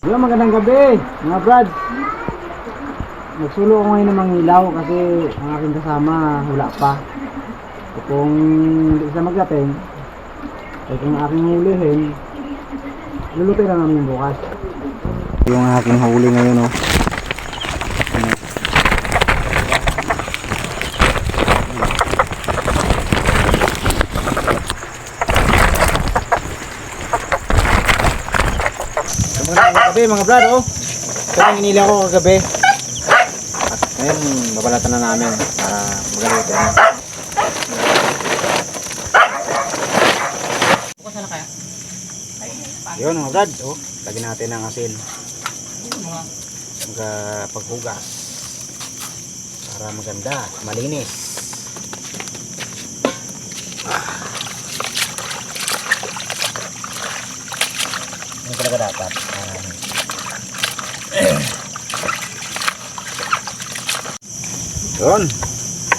Yo, magandang gabi, mga brad. Nagsulo ako ngayon ng mangilaw kasi ang aking kasama wala pa. So, kung hindi siya magdating, ay kung aking hulihin, lulutin na namin bukas. Yung aking huli ngayon, oh. Magandang gabi, mga brad, oh. Ito ang inilaw ko kagabi. Ngayon, babalatan na namin para magaluto na. Bukas na kaya? Yun mga brad, oh, lagyan natin ng asin. Paghugas para maganda, malinis. Ano talaga dapat? Yun,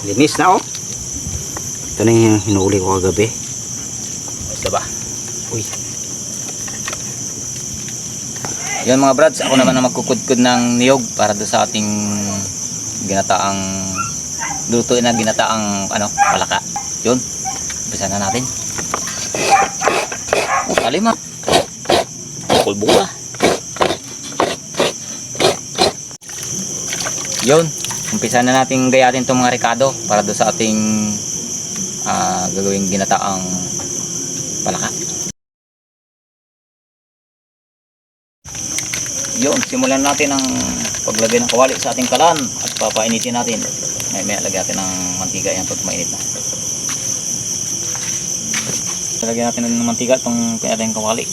linis na, oh. Ito na yung hinuli ko kagabi. Basta ba? Uy, Yun mga brads, ako naman ang magkukudkod ng niyog para do sa ating ginataang lutuin na ginataang palaka. Yun, umpisa na natin. Talim ah. Pulbo ah. Yun, umpisa na natin gayatin itong mga rekado para do sa ating gagawing ginataang palaka. Yun, simulan natin ang paglagay ng kawali sa ating kalan at papainitin natin. May lagyan natin ng mantika yan pag mainit na. Lagyan natin ng mantika itong pinatay ng kawali.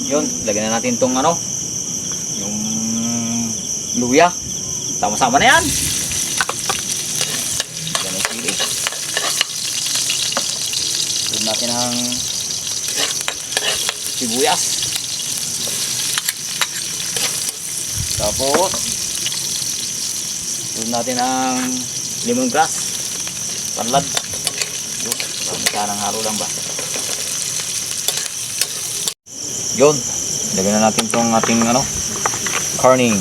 Yun, lagyan na natin itong yung luya. Sama-sama na yan. Lagyan ng sili. Lagyan natin ang sibuyas. Tapos lagyan natin ang lemongrass. Panlad. Yun, parang halo lang ba? Yun, lagyan na natin itong ating carning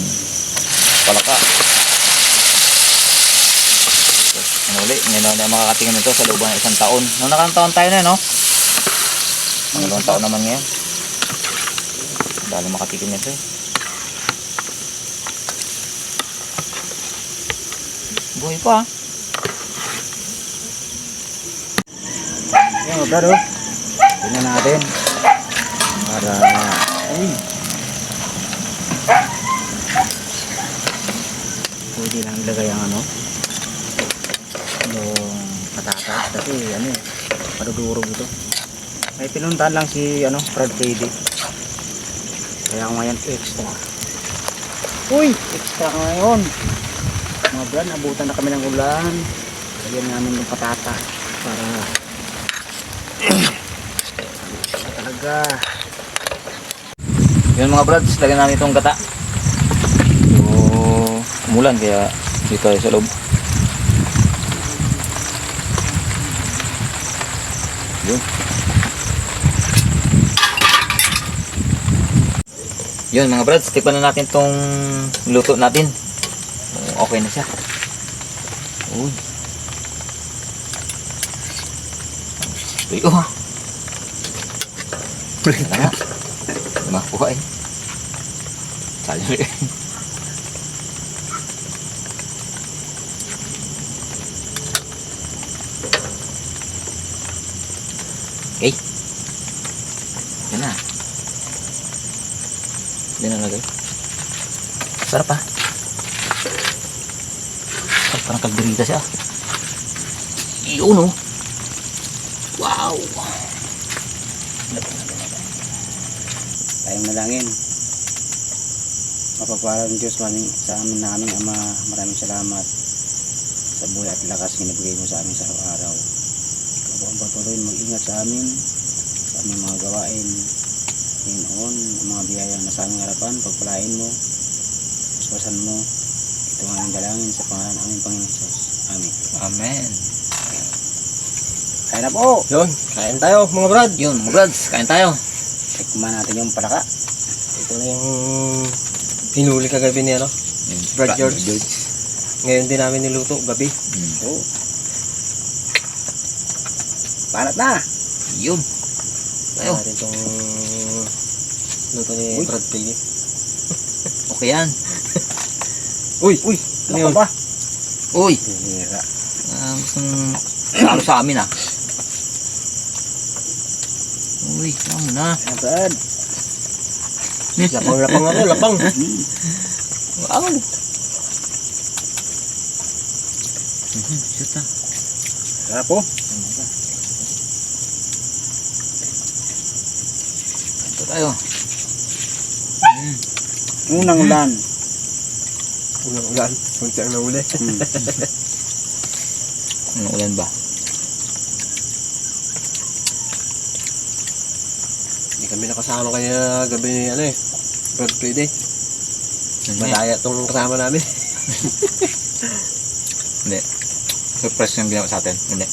palaka. Uli, ngayon na makakatingin nito sa loob ng isang taon. Noong nakang taon tayo na, no? Ang taon naman ngayon. Dahil makatikim nito eh. Buhay pa. yan mga brad, oh. Tingnan natin. Para, uy. Pwede lang ilagay ang yung patatas kasi madudurog ito. May pinuntahan lang si Fred Freddy. Kaya ngayon extra. Uy! Extra ngayon. Mga brad, abutan na kami ng ulan. Lagyan namin yung patatas para talaga. Yun mga brads, lagyan namin itong gata. So, umulan kaya dito tayo sa loob. Yun. Yun mga brads, tikman na natin itong luto natin. Okay na siya. Uy. Uy, oh. Wala nga. Makuha eh. Sabi eh. Okay. Yan na. Yan na lagay. Sarap ah. Sarap, parang kalderita siya. Yun oh. Wow. Tayong nalangin. Mapagpala ng Diyos sa amin na aming Ama. Maraming salamat sa buhay at lakas binibigay mo sa amin sa araw-araw. Ikaw ang patuloy mag-ingat sa amin, sa aming mga gawain. Panginoon, ang mga biyayang nasa aming harapan, pagpalain mo, puspasan mo. Ito ang aming dalangin sa pangalan ng aming Panginoon Jesus. Amen. Amen. Kaya na po. Yun, kain tayo mga brad. Yun, mga brads, kain tayo. Tikman natin yung palaka. Ito na yung hinuli kagabi ni ano. Brad George. Ngayon din namin niluto gabi. Oh. Panat na. Yun. Tayo. Tayo. Natin itong luto ni Uy. Brad Pili. Okay yan. Uy! Uy, Ano ano yun? ba? Uy, Hira. gustong salo sa amin ah. Uy, tama na. Ano Brad? Lapang-lapang ako, lapang. Wow. Shoot na. Sarap po. Ito tayo. Unang ulan. Unang ulan. Huwag siyang nahuli. Ano ulan ba? Hindi kami nakasama kanya gabi ni ano eh. Brad Pili. Madaya tong kasama namin. Hindi. Surprise yung ginawa sa atin. Hindi.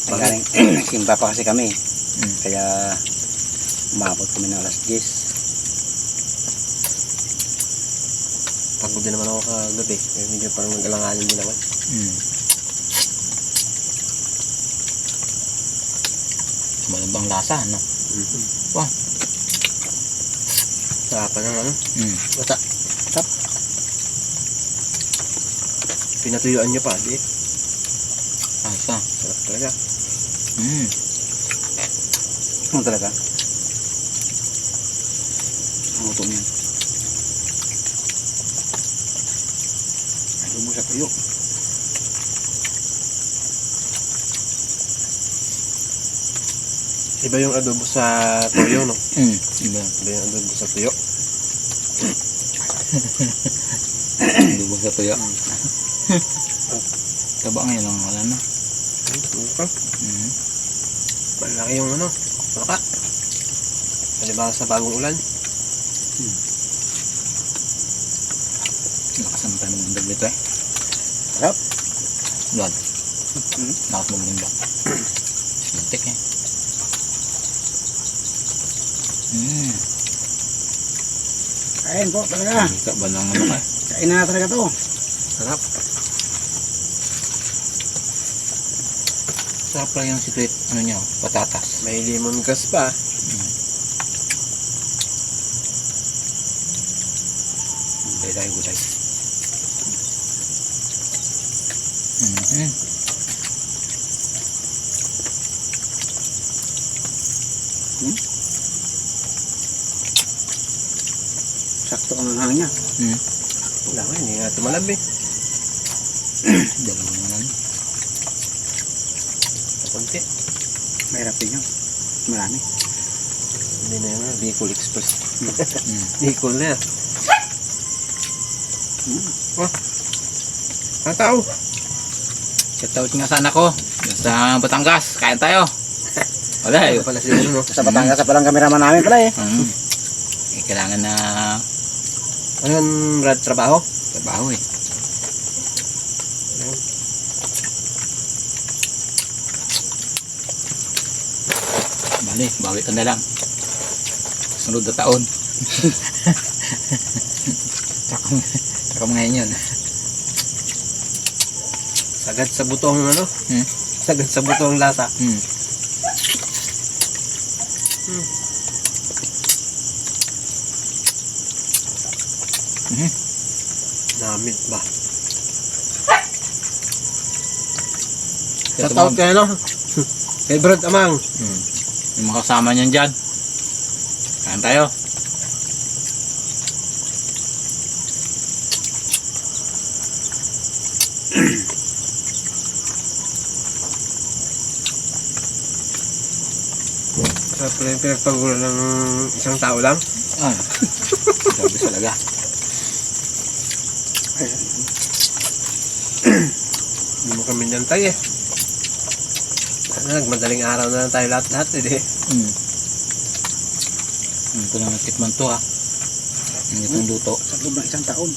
Magaling. Simba pa kasi kami. Kaya umabot kami ng alas 10. Pagod din naman ako kagabi. Kaya medyo parang nag-alanganin din naman. Malabang lasa, no? Wow. Sarapan ng ano. Bata. Sarap. Pinatuyuan nyo pa. Di. Ayos ah. Sarap talaga. Ano talaga? Ang utom yan. Ayaw mo sa tuyo. Iba yung adobo sa tuyo, no? Iba. Iba yung adobo sa tuyo. Lubog sa tuyo. Taba ngayon ang wala na. Malaki yung ano. Malaka. Malibang sa bagong ulan. Lakas ang tayo ng daglit eh. Sarap. Blood. Lakas mo din ba? Sintik eh. Kain po talaga. Ika ba ng ano eh? Kain na talaga to. Sarap. Sarap lang yung secret, ano niya, patatas. May lemon grass pa. Gulay tayo, gulay. Sakto ang hanghang niya. Wala nga, hindi nga tumalab eh. Dalawa naman. Kapunti. Mahirap din yun. Marami. Hindi na yun, Bicol Express. Bicol na yan. Oh. Ang tao. Shoutout nga sana ko. Sa Batangas, kain tayo. Wala eh. Ano pala si ano, no? Sa Batangas pa lang kameraman namin pala eh. Kailangan na Ano yan, Brad, trabaho? trabaho eh. Bali, bawi ka na lang. Sunod na taon. Tsaka ngayon yun. Sagad sa butong ano? Sagad sa butong lasa. Namit ba? Shout out kayo, no? Kay Brad Amang. Yung mga kasama niyan dyan. Kain tayo. Sarap na yung pinagpagulan ng isang tao lang. Grabe talaga. Hindi mo kami niyantay eh. Nagmadaling araw na lang tayo lahat-lahat eh. Hindi ko lang natikman to ah. Ang itong luto. Sa loob ng isang taon.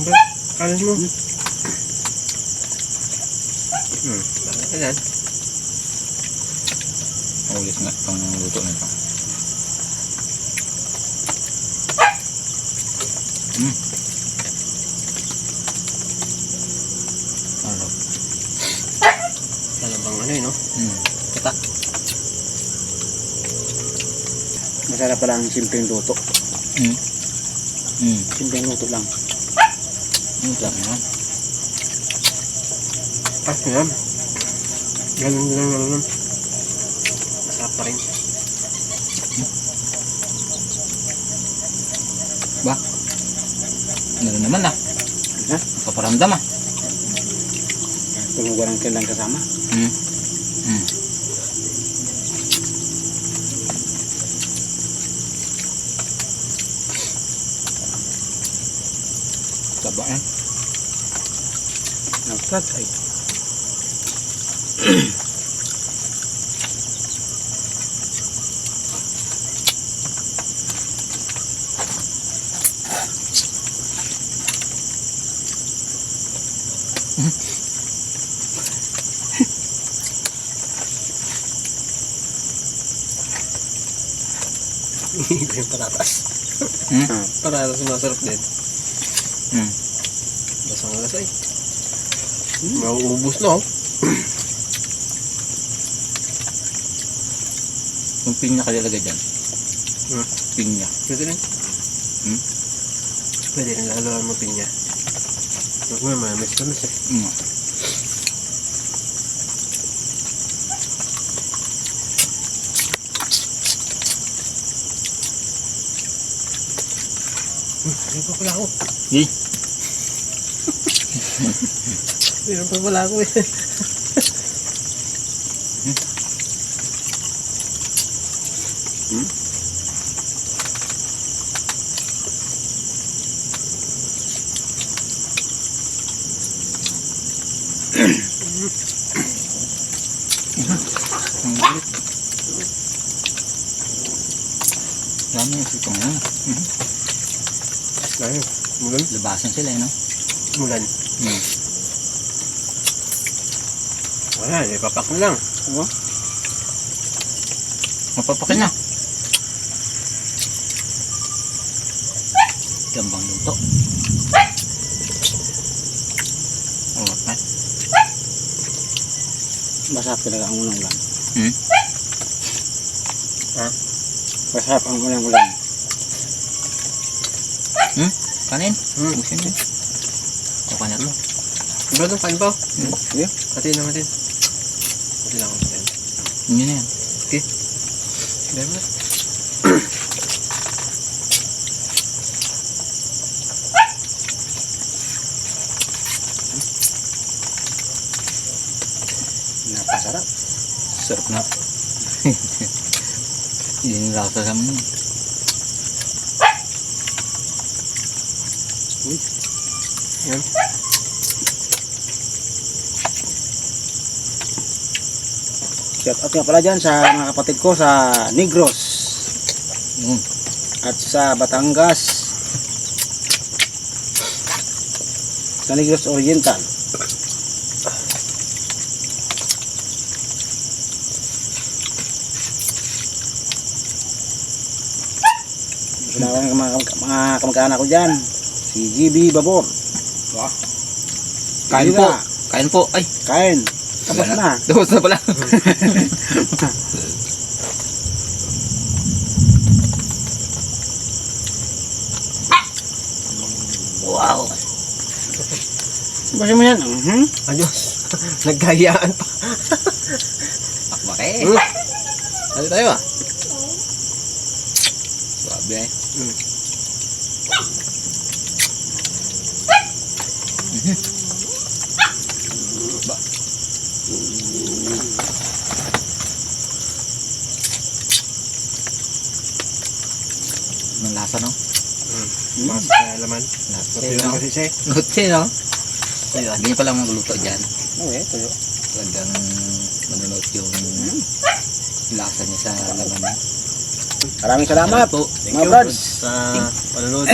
Brad, kanin mo. Ayan. Ulis nga itong luto nito. Ano? Talabang ano yun, no? Kita. Masarap pala ang simpleng luto. Mm. Simpleng luto lang. Sarap naman. Kasi yan. Ganun lang naman. Masarap pa rin. Ba? Ano naman ah. Ha? Paparamdam ah. Tumugan ng kailang kasama. Taba yan. Nagtatay. Yung patatas. Patatas masarap din. Lasang lasa eh. Mauubos na oh. Yung pinya kalilagay dyan. Pinya. Pwede rin. Pwede rin lalo mo pinya. Huwag mo mamis-tamis eh. Meron pa pala ako. Meron pa pala ako eh. Dami yung sitong yan. Ayun, mulan. Labasan sila eh, no? Mulan. Wala, ipapak na lang. Mapapakin na. Gambang luto. Okay. Masarap talaga ang ulang-ulang. Ha? Masarap ang ulang-ulang. Kanin? Busin mo. Kuha na to. Iba itong kain pa. Sige. Pati lang natin. Pati lang ako yan. Yun na yan. Okay. Diba? Napasarap. Sarap na. Yun yung lasa sa mga. Yan. Shout out nga pala dyan sa mga kapatid ko sa Negros at sa Batangas, sa Negros Oriental. Sinawa ng mga kamag-anak ko dyan, si GB Babor. Kain Sige po. na. Kain po. Ay. Kain. Tapos na. Tapos na pala. Wow. Basin mo yan. Adios. Nagkayaan pa. Akbake. Dali tayo ah. Suabe eh. Ba. Anong lasa no? Mas sa laman. Lasa Pati lang kasi siya eh. Nutsi no? Ganyan pala magluto dyan. Okay, tuyo. Talagang manunod yung lasa niya sa laman niya. Maraming salamat. Po. Mga Brads. Sa panonood.